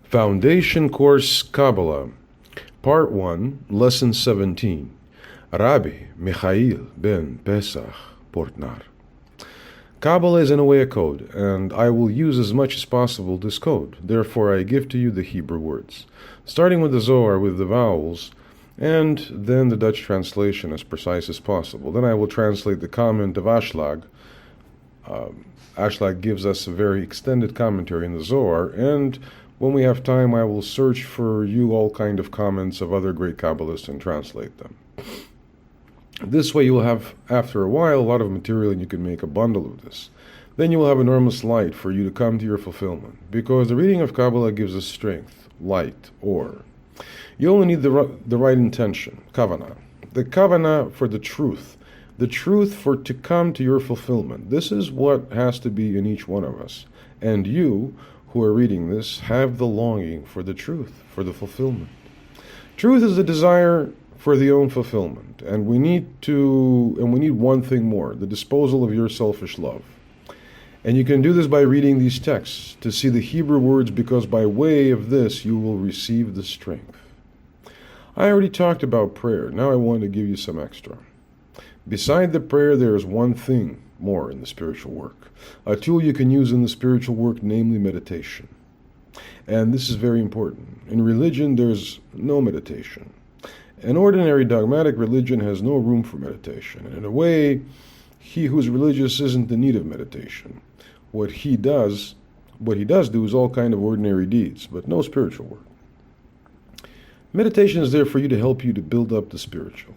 Foundation Course Kabbalah, Part 1, Lesson 17, Rabbi Michael-ben-Pesach, Portnaar. Kabbalah is in a way a code, and I will use as much as possible this code. Therefore, I give to you the Hebrew words, starting with the Zohar with the vowels, and then the Dutch translation as precise as possible. Then I will translate the comment of Ashlag. Ashlag gives us a very extended commentary in the Zohar, and when we have time, I will search for you all kind of comments of other great Kabbalists and translate them. This way you will have, after a while, a lot of material and you can make a bundle of this. Then you will have enormous light for you to come to your fulfillment, because the reading of Kabbalah gives us strength, light, or. You only need the right intention, kavanah. The kavanah for the truth for to come to your fulfillment. This is what has to be in each one of us. And you, who are reading this, have the longing for the truth, for the fulfillment. Truth is the desire for the own fulfillment, and we need one thing more, the disposal of your selfish love. And you can do this by reading these texts to see the Hebrew words, because by way of this you will receive the strength. I already talked about prayer. Now I want to give you some extra. Beside the prayer, there is one thing more in the spiritual work, a tool you can use in the spiritual work, namely meditation. And this is very important. In religion, there's no meditation. An ordinary dogmatic religion has no room for meditation. And in a way, he who is religious isn't in need of meditation. What he does do is all kind of ordinary deeds, but no spiritual work. Meditation is there for you to help you to build up the spiritual,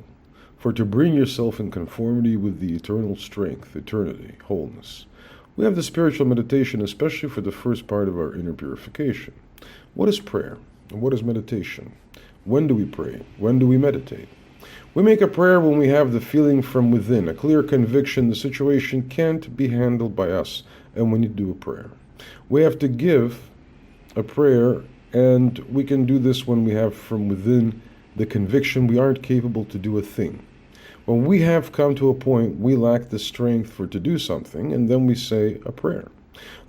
for to bring yourself in conformity with the eternal strength, eternity, wholeness. We have the spiritual meditation, especially for the first part of our inner purification. What is prayer? And what is meditation? When do we pray? When do we meditate? We make a prayer when we have the feeling from within, a clear conviction the situation can't be handled by us, and we need to do a prayer. We have to give a prayer, and we can do this when we have from within the conviction we aren't capable to do a thing. When we have come to a point we lack the strength to do something, and then we say a prayer.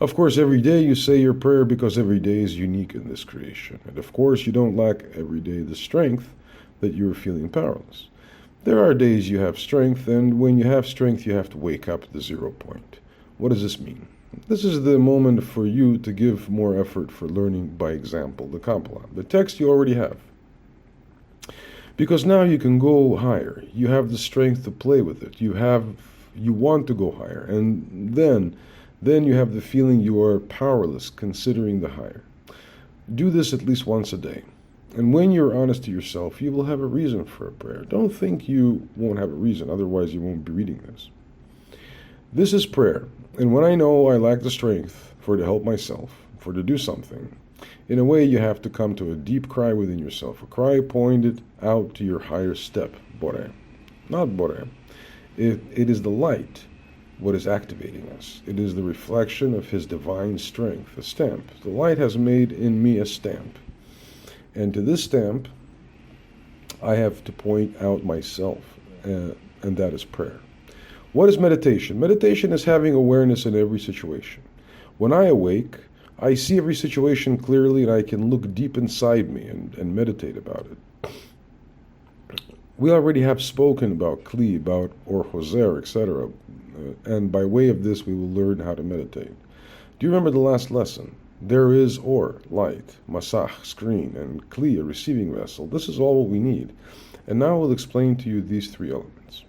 Of course, every day you say your prayer, because every day is unique in this creation. And of course, you don't lack every day the strength that you're feeling powerless. There are days you have strength, and when you have strength, you have to wake up at the 0 point. What does this mean? This is the moment for you to give more effort for learning by example, the Kabbalah, the text you already have. Because now you can go higher. You have the strength to play with it. You want to go higher. And then you have the feeling you are powerless considering the higher. Do this at least once a day. And when you're honest to yourself, you will have a reason for a prayer. Don't think you won't have a reason, otherwise you won't be reading this. This is prayer. And when I know I lack the strength to help myself, to do something, in a way, you have to come to a deep cry within yourself, a cry pointed out to your higher step, Boré. Not Boré. It is the light, what is activating us. It is the reflection of his divine strength, a stamp. The light has made in me a stamp. And to this stamp, I have to point out myself, and that is prayer. What is meditation? Meditation is having awareness in every situation. When I awake, I see every situation clearly, and I can look deep inside me and meditate about it. We already have spoken about Kli, about Or Hoser, etc. And by way of this, we will learn how to meditate. Do you remember the last lesson? There is Or, light, Masach, screen, and Kli, a receiving vessel. This is all we need. And now I will explain to you these three elements.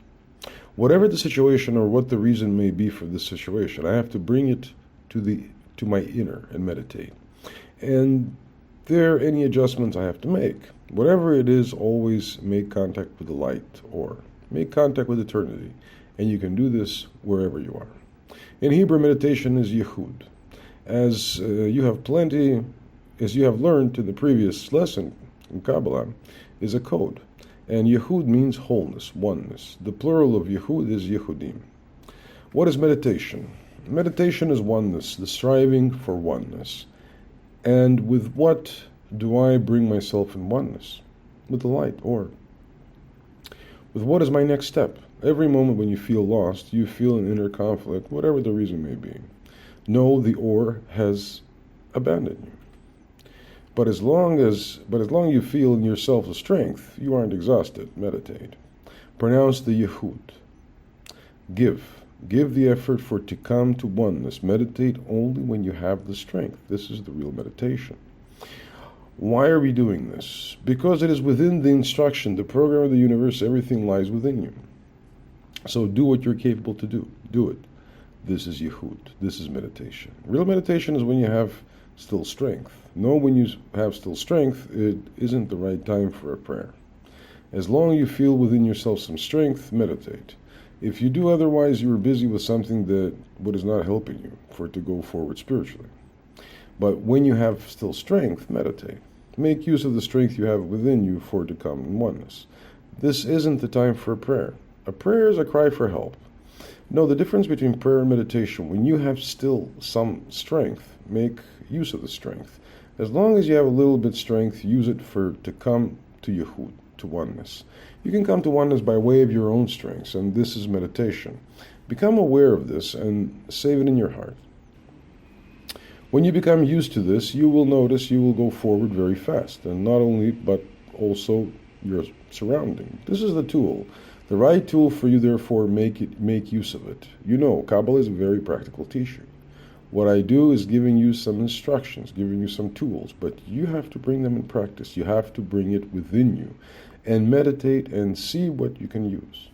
Whatever the situation or what the reason may be for this situation, I have to bring it to my inner and meditate. And there are any adjustments I have to make. Whatever it is, always make contact with the light, or make contact with eternity. And you can do this wherever you are. In Hebrew, meditation is Yehud. As you have learned in the previous lesson in Kabbalah, is a code. And Yehud means wholeness, oneness. The plural of Yehud is Yehudim. What is meditation? Meditation is oneness, the striving for oneness. And with what do I bring myself in oneness? With the light, or with what is my next step? Every moment when you feel lost, you feel an inner conflict, whatever the reason may be. Know the or has abandoned you. But as long you feel in yourself the strength, you aren't exhausted. Meditate. Pronounce the Yehud. Give the effort for to come to oneness. Meditate only when you have the strength. This is the real meditation. Why are we doing this? Because it is within the instruction, the program of the universe, everything lies within you. So do what you're capable to do. Do it. This is Yehud. This is meditation. Real meditation is when you have still strength. No, when you have still strength, it isn't the right time for a prayer. As long as you feel within yourself some strength, meditate. If you do otherwise, you are busy with something that what is not helping you for it to go forward spiritually. But when you have still strength, meditate. Make use of the strength you have within you for it to come in oneness. This isn't the time for a prayer. A prayer is a cry for help. No, the difference between prayer and meditation, when you have still some strength, make use of the strength. As long as you have a little bit strength, use it to come to Yehud, to oneness. You can come to oneness by way of your own strengths, and this is meditation. Become aware of this and save it in your heart. When you become used to this, you will notice you will go forward very fast, and not only, but also your surrounding. This is the tool. The right tool for you, therefore, make use of it. You know, Kabbalah is a very practical teacher. What I do is giving you some instructions, giving you some tools, but you have to bring them in practice. You have to bring it within you and meditate and see what you can use.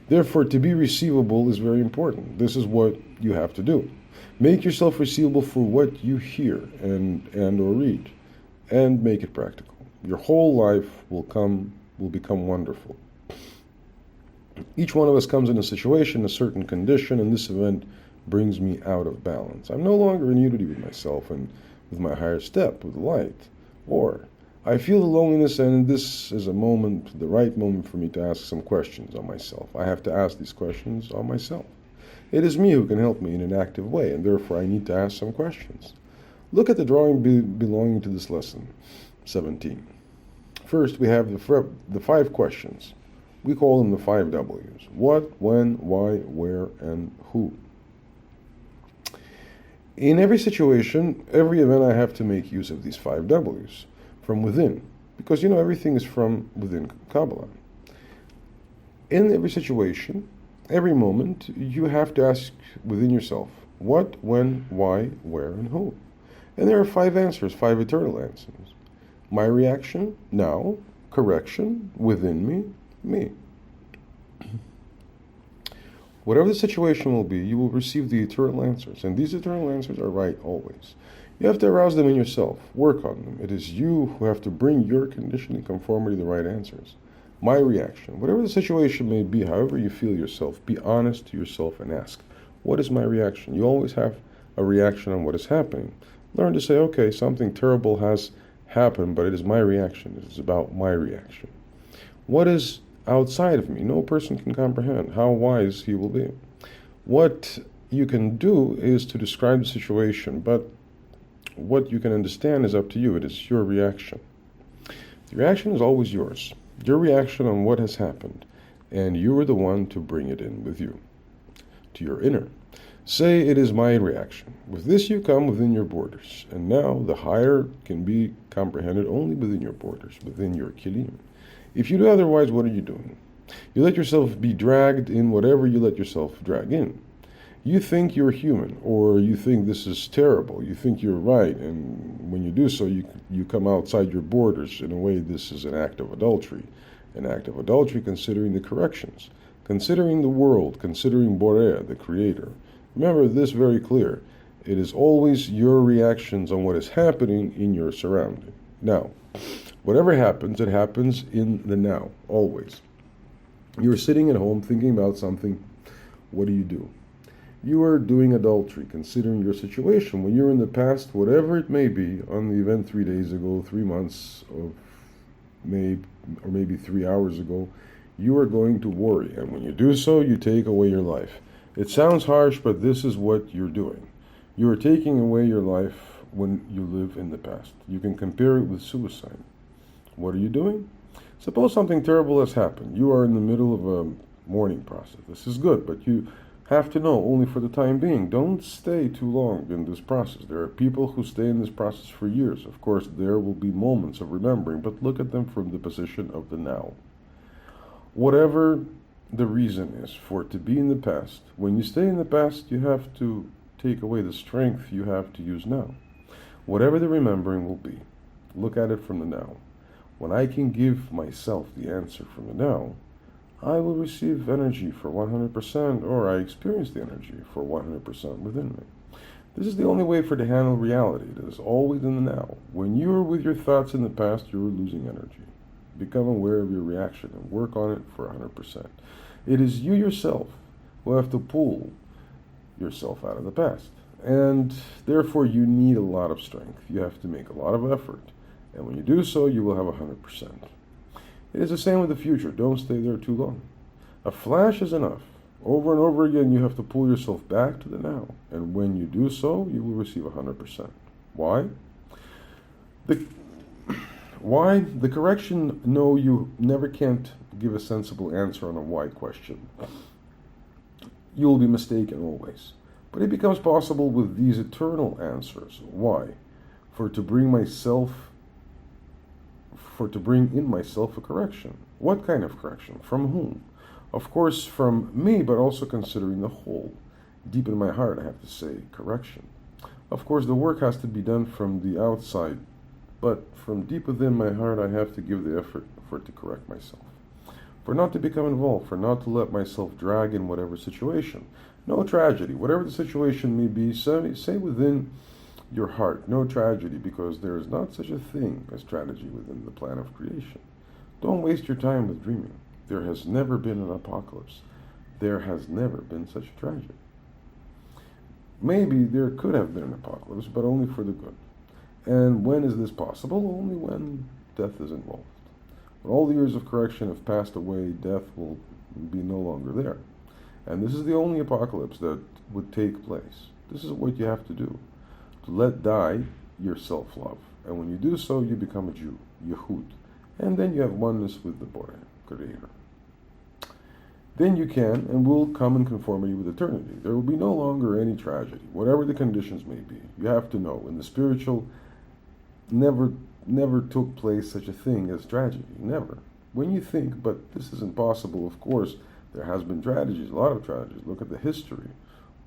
Therefore, to be receivable is very important. This is what you have to do. Make yourself receivable for what you hear and or read, and make it practical. Your whole life will become wonderful. Each one of us comes in a situation, a certain condition, and this event brings me out of balance. I'm no longer in unity with myself and with my higher step, with the light. Or I feel the loneliness, and this is the right moment for me to ask some questions on myself. I have to ask these questions on myself. It is me who can help me in an active way, and therefore I need to ask some questions. Look at the drawing belonging to this lesson, 17. First, we have the 5 questions. We call them the 5 W's. What, when, why, where, and who. In every situation, every event, I have to make use of these 5 W's from within, because everything is from within Kabbalah. In every situation, every moment, you have to ask within yourself, what, when, why, where, and who. And there are 5 answers, 5 eternal answers. My reaction, now. Correction, within me. Whatever the situation will be, you will receive the eternal answers, and these eternal answers are right always. You have to arouse them in yourself, work on them. It is you who have to bring your conditioning conformity to the right answers. My reaction, whatever the situation may be, however you feel yourself, be honest to yourself and ask, what is my reaction? You always have a reaction on what is happening. Learn to say, okay, something terrible has happened, but it is my reaction. It is about my reaction. What is outside of me? No person can comprehend how wise he will be. What you can do is to describe the situation, but what you can understand is up to you. It is your reaction. The reaction is always yours. Your reaction on what has happened, and you are the one to bring it in with you, to your inner. Say, it is my reaction. With this you come within your borders, and now the higher can be comprehended only within your borders, within your kilim. If you do otherwise, what are you doing? You let yourself be dragged in whatever you let yourself drag in. You think you're human, or you think this is terrible, you think you're right, and when you do so, you come outside your borders. In a way, this is an act of adultery. An act of adultery considering the corrections, considering the world, considering Borea, the Creator. Remember this very clear. It is always your reactions on what is happening in your surrounding. Now, whatever happens, it happens in the now, always. You're sitting at home thinking about something. What do? You are doing adultery, considering your situation. When you're in the past, whatever it may be, on the event 3 days ago, 3 months, or maybe 3 hours ago, you are going to worry. And when you do so, you take away your life. It sounds harsh, but this is what you're doing. You are taking away your life when you live in the past. You can compare it with suicide. What are you doing? Suppose something terrible has happened. You are in the middle of a mourning process. This is good, but you have to know only for the time being. Don't stay too long in this process. There are people who stay in this process for years. Of course, there will be moments of remembering, but look at them from the position of the now. Whatever the reason is for it to be in the past, when you stay in the past, you have to take away the strength you have to use now. Whatever the remembering will be, look at it from the now. When I can give myself the answer from the now, I will receive energy for 100%, or I experience the energy for 100% within me. This is the only way for to handle reality. It is always in the now. When you are with your thoughts in the past, you are losing energy. Become aware of your reaction and work on it for 100%. It is you yourself who have to pull yourself out of the past. And therefore, you need a lot of strength. You have to make a lot of effort. And when you do so, you will have 100%. It is the same with the future. Don't stay there too long. A flash is enough. Over and over again, you have to pull yourself back to the now. And when you do so, you will receive 100%. Why? Why? The correction, no, you never can't give a sensible answer on a why question. You will be mistaken always. But it becomes possible with these eternal answers. Why? For to bring in myself a correction. What kind of correction? From whom? Of course, from me, but also considering the whole. Deep in my heart, I have to say, correction. Of course, the work has to be done from the outside, but from deep within my heart, I have to give the effort for it to correct myself. For not to become involved, for not to let myself drag in whatever situation. No tragedy, whatever the situation may be, say within your heart, no tragedy, because there is not such a thing as tragedy within the plan of creation. Don't waste your time with dreaming. There has never been an apocalypse. There has never been such a tragedy. Maybe there could have been an apocalypse, but only for the good. And when is this possible? Only when death is involved. When all the years of correction have passed away, death will be no longer there. And this is the only apocalypse that would take place. This is what you have to do. To let die your self-love. And when you do so, you become a Jew, Yehud. And then you have oneness with the Borei, Creator. Then you can and will come in conformity with eternity. There will be no longer any tragedy, whatever the conditions may be. You have to know, in the spiritual, never took place such a thing as tragedy. Never. When you think, but this is impossible, of course, there has been tragedies, a lot of tragedies. Look at the history.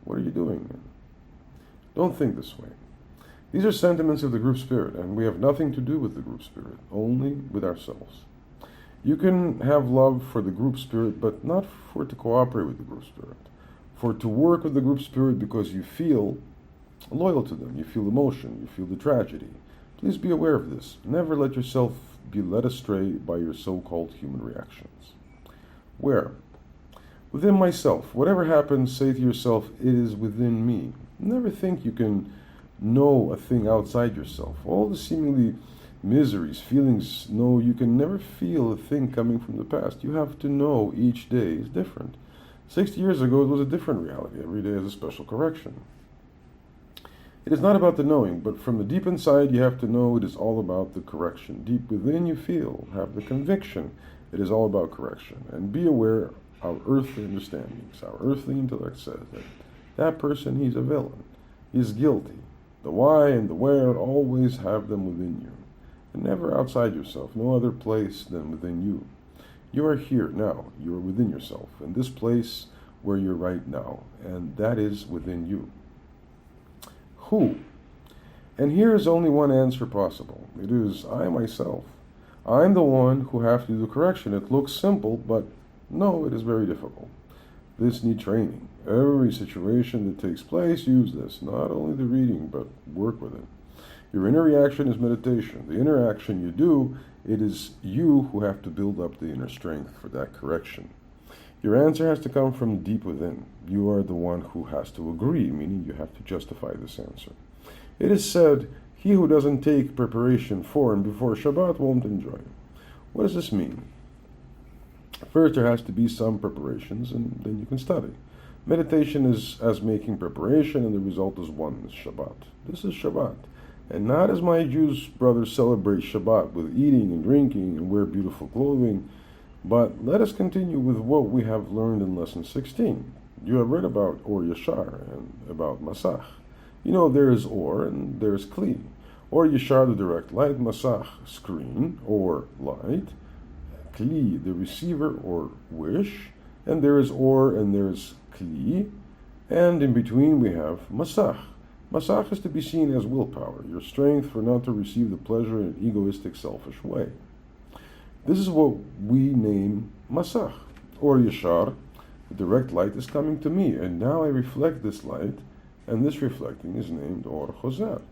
What are you doing? Don't think this way. These are sentiments of the group spirit, and we have nothing to do with the group spirit, only with ourselves. You can have love for the group spirit, but not for to cooperate with the group spirit. For to work with the group spirit because you feel loyal to them, you feel emotion, you feel the tragedy. Please be aware of this. Never let yourself be led astray by your so-called human reactions. Where? Within myself. Whatever happens, say to yourself, it is within me. Never think you can know a thing outside yourself. All the seemingly miseries, feelings, no, you can never feel a thing coming from the past. You have to know each day is different. 60 years ago, it was a different reality. Every day is a special correction. It is not about the knowing, but from the deep inside, you have to know it is all about the correction. Deep within you feel, have the conviction, it is all about correction. And be aware our earthly understandings, our earthly intellect says that person, he's a villain, he's guilty. The why and the where, always have them within you. And never outside yourself, no other place than within you. You are here now, you are within yourself, in this place where you're right now, and that is within you. Who? And here is only one answer possible. It is I myself. I'm the one who have to do the correction. It looks simple, but no, it is very difficult. This needs training. Every situation that takes place, use this. Not only the reading, but work with it. Your inner reaction is meditation. The inner action you do, it is you who have to build up the inner strength for that correction. Your answer has to come from deep within. You are the one who has to agree, meaning you have to justify this answer. It is said, he who doesn't take preparation for and before Shabbat won't enjoy. What does this mean? First, there has to be some preparations, and then you can study. Meditation is as making preparation, and the result is oneness, Shabbat. This is Shabbat. And not as my Jews brothers celebrate Shabbat with eating and drinking and wear beautiful clothing, but let us continue with what we have learned in Lesson 16. You have read about Or Yashar and about Masach. You know there is Or and there is Kli. Or Yashar, the direct light, Masach, screen or light, Kli, the receiver or wish, and there is Or and there is Kli, and in between we have Masach. Masach is to be seen as willpower, your strength for not to receive the pleasure in an egoistic, selfish way. This is what we name Masach, or Yashar. The direct light is coming to me, and now I reflect this light, and this reflecting is named Or Choser.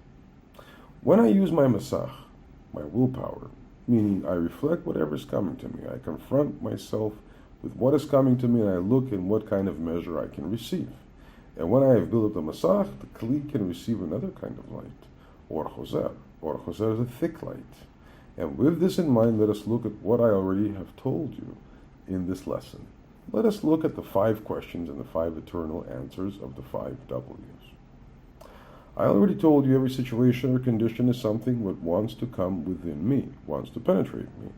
When I use my Masach, my willpower, meaning I reflect whatever is coming to me, I confront myself with what is coming to me, and I look in what kind of measure I can receive. And when I have built up the Masach, the Kli can receive another kind of light, Or Choser. Or Choser is a thick light. And with this in mind, let us look at what I already have told you in this lesson. Let us look at the 5 questions and the 5 eternal answers of the 5 W's. I already told you every situation or condition is something that wants to come within me, wants to penetrate me,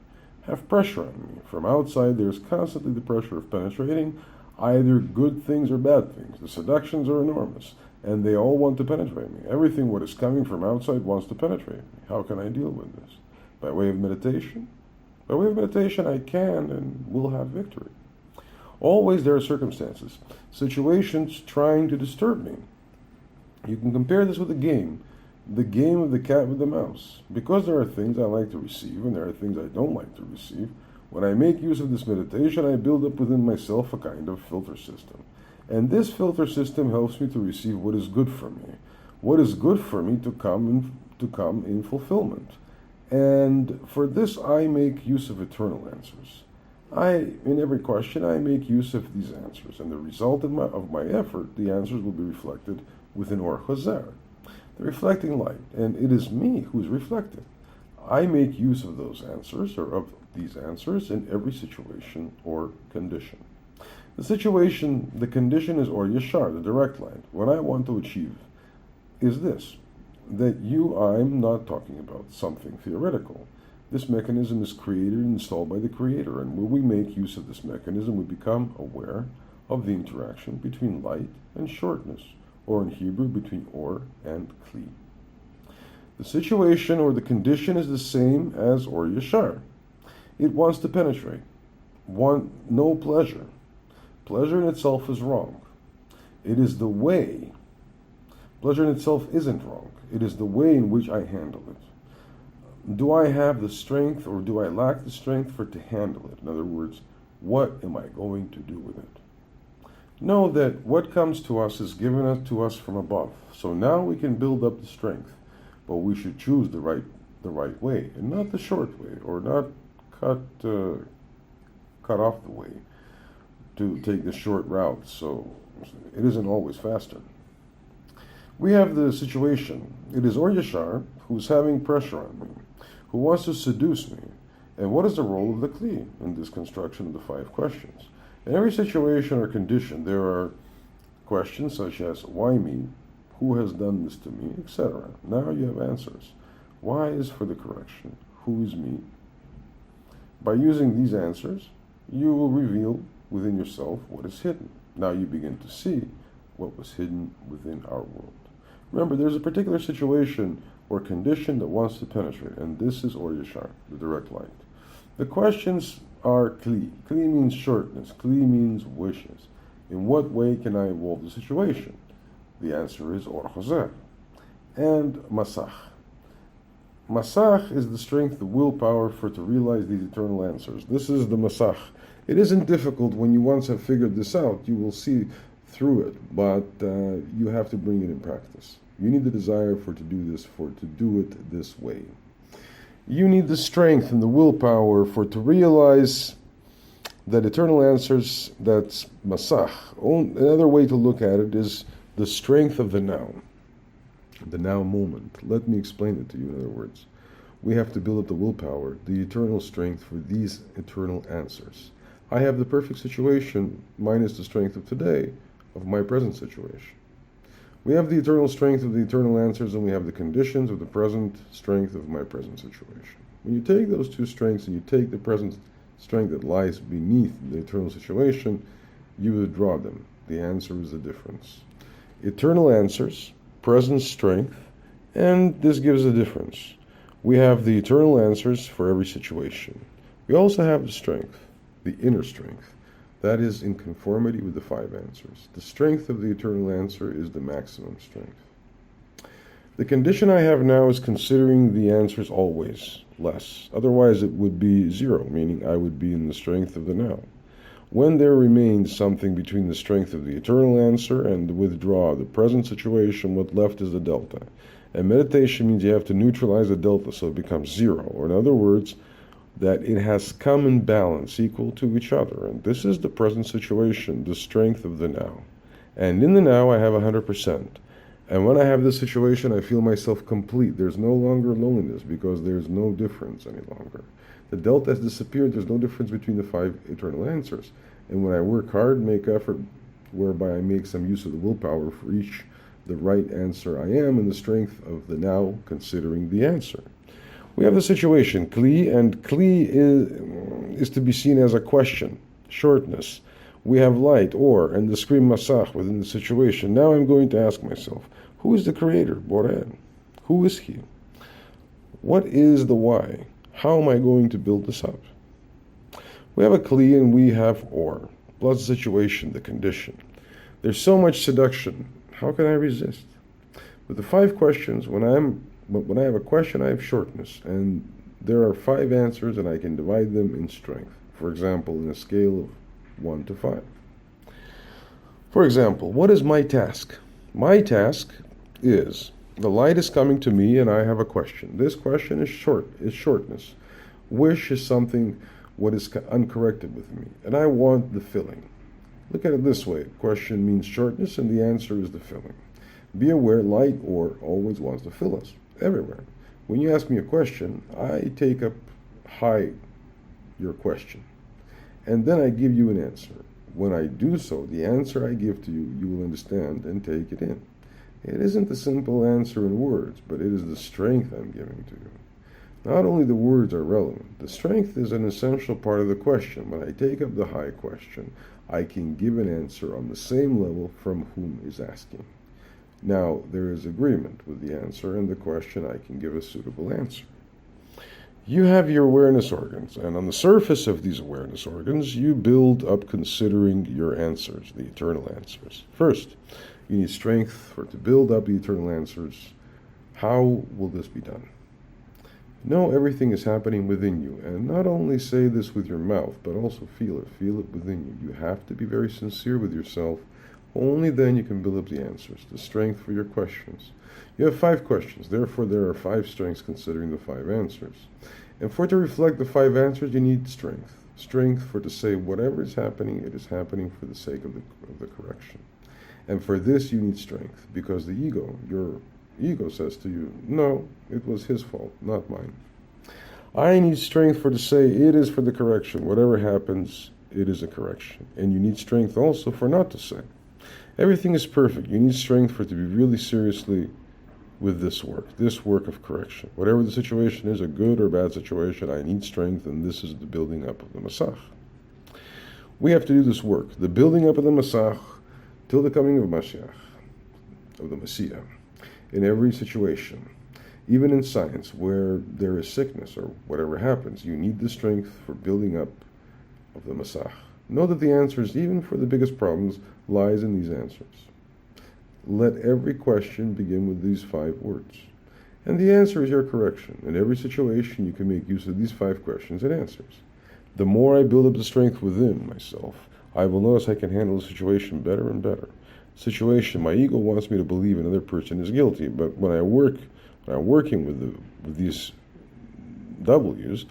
have pressure on me. From outside, there's constantly the pressure of penetrating either good things or bad things. The seductions are enormous, and they all want to penetrate me. Everything what is coming from outside wants to penetrate me. How can I deal with this? By way of meditation? By way of meditation, I can and will have victory. Always there are circumstances, situations trying to disturb me. You can compare this with a game, the game of the cat with the mouse. Because there are things I like to receive and there are things I don't like to receive, when I make use of this meditation, I build up within myself a kind of filter system. And this filter system helps me to receive what is good for me, what is good for me to come in fulfillment. And for this, I make use of eternal answers. In every question, I make use of these answers, and the result of my effort, the answers will be reflected within Or Choser, the reflecting light, and it is me who is reflecting. I make use of those answers, or of these answers, in every situation or condition. The condition is Or Yashar, the direct light. What I want to achieve is this, that I'm not talking about something theoretical. This mechanism is created and installed by the Creator, and when we make use of this mechanism, we become aware of the interaction between light and shortness, or in Hebrew, between Or and Kli. The situation or the condition is the same as Or Yashar. It wants to penetrate. No pleasure. Pleasure in itself is wrong. It is the way. Pleasure in itself isn't wrong. It is the way in which I handle it. Do I have the strength or do I lack the strength to handle it? In other words, what am I going to do with it? Know that what comes to us is given to us from above. So now we can build up the strength, but we should choose the right way, and not the short way, or not cut off the way to take the short route. So it isn't always faster. We have the situation. It is Or Yashar who's having pressure on me, who wants to seduce me. And what is the role of the Kli in this construction of the 5 questions? In every situation or condition, there are questions such as, why me? Who has done this to me? Etc. Now you have answers. Why is for the correction. Who is me? By using these answers, you will reveal within yourself what is hidden. Now you begin to see what was hidden within our world. Remember, there's a particular situation or condition that wants to penetrate, and this is Or Yashar, the direct light. The questions are Kli. Kli means shortness. Kli means wishes. In what way can I evolve the situation? The answer is Or Choser. And Masach. Masach is the strength, the willpower to realize these eternal answers. This is the Masach. It isn't difficult when you once have figured this out. You will see through it, but you have to bring it in practice. You need the desire to do it this way. You need the strength and the willpower to realize that eternal answers, that's Masach. Another way to look at it is the strength of the now moment. Let me explain it to you in other words. We have to build up the willpower, the eternal strength for these eternal answers. I have the perfect situation minus the strength of today, of my present situation. We have the eternal strength of the eternal answers, and we have the conditions of the present strength of my present situation. When you take those two strengths and you take the present strength that lies beneath the eternal situation, you withdraw them. The answer is the difference. Eternal answers, present strength, and this gives a difference. We have the eternal answers for every situation. We also have the strength, the inner strength. That is in conformity with the 5 answers. The strength of the eternal answer is the maximum strength. The condition I have now is considering the answers always less. Otherwise it would be 0, meaning I would be in the strength of the now. When there remains something between the strength of the eternal answer and the withdrawal of the present situation, what left is the delta. And meditation means you have to neutralize the delta so it becomes 0, or in other words, that it has come in balance, equal to each other. And this is the present situation, the strength of the now. And in the now I have 100%. And when I have this situation, I feel myself complete. There's no longer loneliness because there's no difference any longer. The delta has disappeared. There's no difference between the 5 eternal answers. And when I work hard, make effort, whereby I make some use of the willpower for each the right answer I am, and the strength of the now considering the answer. We have the situation, kli, and kli is to be seen as a question, shortness. We have light, or, and the screen masach within the situation. Now I'm going to ask myself, who is the creator, Boren? Who is he? What is the why? How am I going to build this up? We have a kli and we have or, plus the situation, the condition. There's so much seduction. How can I resist? With the 5 questions, when I have a question, I have shortness, and there are 5 answers, and I can divide them in strength. For example, in a scale of 1 to 5. For example, what is my task? My task is the light is coming to me, and I have a question. This question is shortness. Wish is something what is uncorrected with me, and I want the filling. Look at it this way. Question means shortness, and the answer is the filling. Be aware, light or always wants to fill us, everywhere. When you ask me a question, I take up high your question, and then I give you an answer. When I do so, the answer I give to you, you will understand and take it in. It isn't a simple answer in words, but it is the strength I'm giving to you. Not only the words are relevant, the strength is an essential part of the question. When I take up the high question, I can give an answer on the same level from whom is asking. Now, there is agreement with the answer and the question. I can give a suitable answer. You have your awareness organs, and on the surface of these awareness organs, you build up considering your answers, the eternal answers. First, you need strength to build up the eternal answers. How will this be done? Know everything is happening within you, and not only say this with your mouth, but also feel it within you. You have to be very sincere with yourself. Only then you can build up the answers, the strength for your questions. You have 5 questions, therefore there are 5 strengths considering the 5 answers. And for to reflect the 5 answers, you need strength. Strength for to say whatever is happening, it is happening for the sake of the correction. And for this you need strength, because the ego, your ego says to you, no, it was his fault, not mine. I need strength for to say it is for the correction. Whatever happens, it is a correction. And you need strength also for not to say. Everything is perfect. You need strength for it to be really seriously with this work of correction. Whatever the situation is, a good or bad situation, I need strength, and this is the building up of the Masach. We have to do this work, the building up of the Masach, till the coming of Mashiach, of the Messiah, in every situation. Even in science, where there is sickness or whatever happens, you need the strength for building up of the Masach. Know that the answers, even for the biggest problems, lies in these answers. Let every question begin with these 5 words. And the answer is your correction. In every situation, you can make use of these 5 questions and answers. The more I build up the strength within myself, I will notice I can handle the situation better and better. Situation, my ego wants me to believe another person is guilty, but when I'm working with these W's,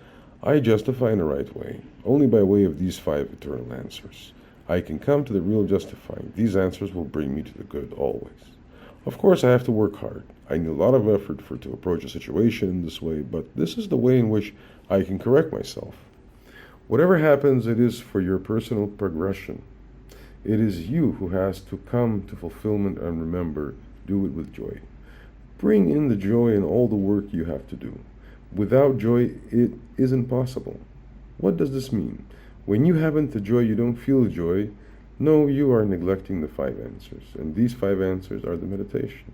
I justify in the right way, only by way of these 5 eternal answers. I can come to the real justifying. These answers will bring me to the good always. Of course, I have to work hard. I need a lot of effort to approach a situation in this way, but this is the way in which I can correct myself. Whatever happens, it is for your personal progression. It is you who has to come to fulfillment, and remember, do it with joy. Bring in the joy in all the work you have to do. Without joy, it isn't possible. What does this mean? When you haven't the joy, you don't feel the joy, No, you are neglecting the 5 answers, and these 5 answers are the meditation.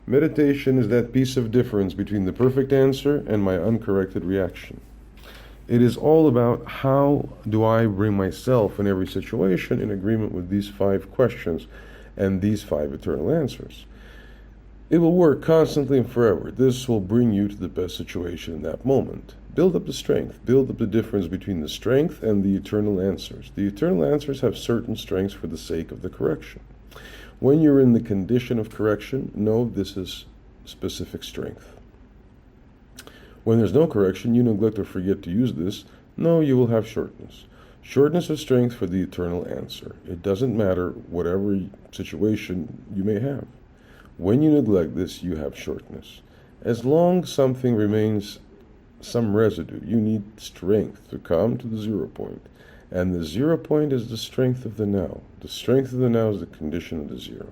Meditation is that piece of difference between the perfect answer and my uncorrected reaction. It is all about how do I bring myself in every situation in agreement with these 5 questions and these 5 eternal answers. It will work constantly and forever. This will bring you to the best situation in that moment. Build up the strength. Build up the difference between the strength and the eternal answers. The eternal answers have certain strengths for the sake of the correction. When you're in the condition of correction, know this is specific strength. When there's no correction, you neglect or forget to use this, no, you will have shortness. Shortness of strength for the eternal answer. It doesn't matter whatever situation you may have. When you neglect this, you have shortness. As long as something remains some residue, you need strength to come to the 0 point. And the 0 point is the strength of the now. The strength of the now is the condition of the 0.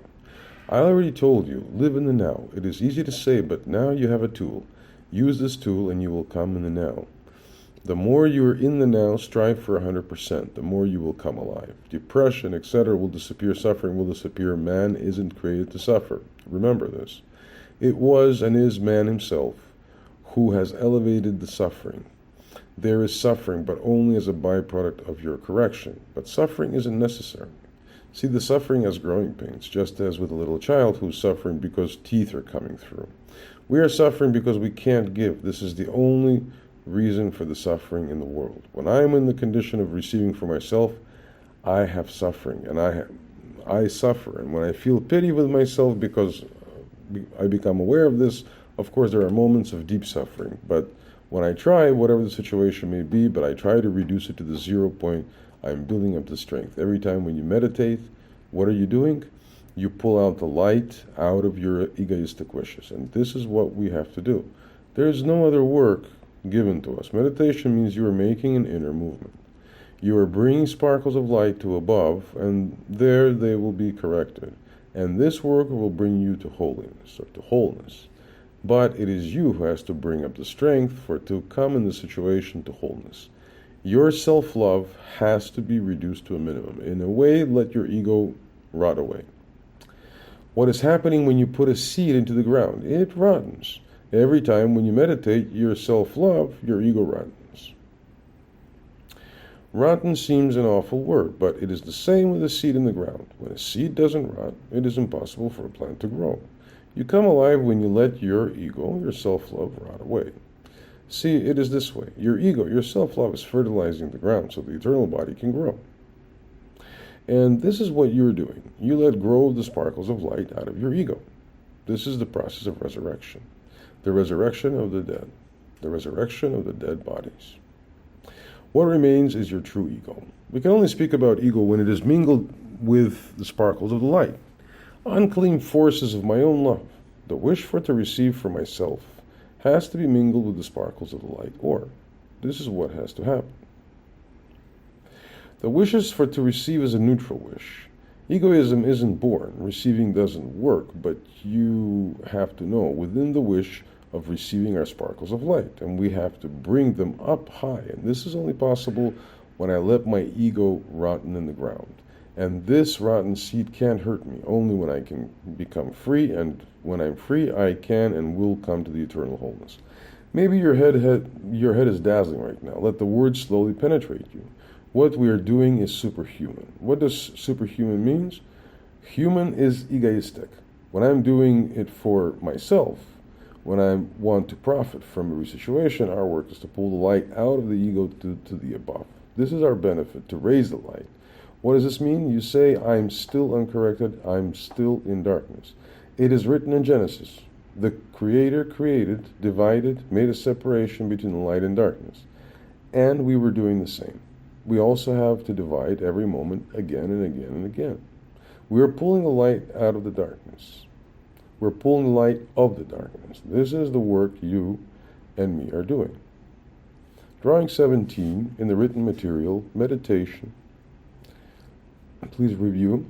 I already told you, live in the now. It is easy to say, but now you have a tool. Use this tool and you will come in the now. The more you are in the now, strive for 100%. The more you will come alive. Depression, etc. will disappear. Suffering will disappear. Man isn't created to suffer. Remember this. It was and is man himself who has elevated the suffering. There is suffering, but only as a byproduct of your correction. But suffering isn't necessary. See the suffering as growing pains, just as with a little child who's suffering because teeth are coming through. We are suffering because we can't give. This is the only reason for the suffering in the world. When I am in the condition of receiving for myself, I have suffering, and I suffer. And when I feel pity with myself because I become aware of this, of course there are moments of deep suffering. But when I try, whatever the situation may be, but I try to reduce it to the 0 point, I'm building up the strength. Every time when you meditate, what are you doing? You pull out the light out of your egoistic wishes. And this is what we have to do. There is no other work given to us. Meditation means you are making an inner movement. You are bringing sparkles of light to above, and there they will be corrected. And this work will bring you to holiness, or to wholeness. But it is you who has to bring up the strength for to come in the situation to wholeness. Your self-love has to be reduced to a minimum. In a way, let your ego rot away. What is happening when you put a seed into the ground? It rottens. Every time when you meditate your self-love, your ego rottens. Rotten seems an awful word, but it is the same with a seed in the ground. When a seed doesn't rot, it is impossible for a plant to grow. You come alive when you let your ego, your self-love, rot away. See, it is this way. Your ego, your self-love is fertilizing the ground so the eternal body can grow. And this is what you're doing. You let grow the sparkles of light out of your ego. This is the process of resurrection. The resurrection of the dead. The resurrection of the dead bodies. What remains is your true ego. We can only speak about ego when it is mingled with the sparkles of the light. Unclean forces of my own love. The wish for to receive for myself has to be mingled with the sparkles of the light, or this is what has to happen. The wishes for to receive is a neutral wish. Egoism isn't born. Receiving doesn't work, but you have to know within the wish of receiving our sparkles of light, and we have to bring them up high. And this is only possible when I let my ego rotten in the ground. And this rotten seed can't hurt me, only when I can become free, and when I'm free, I can and will come to the eternal wholeness. Maybe your head is dazzling right now. Let the words slowly penetrate you. What we are doing is superhuman. What does superhuman means? Human is egoistic. When I'm doing it for myself, when I want to profit from every situation, our work is to pull the light out of the ego to the above. This is our benefit, to raise the light. What does this mean? You say, I'm still uncorrected, I'm still in darkness. It is written in Genesis. The Creator created, divided, made a separation between the light and darkness. And we were doing the same. We also have to divide every moment again and again and again. We are pulling the light out of the darkness. We're pulling the light of the darkness. This is the work you and me are doing. Drawing 17 in the written material, meditation. Please review.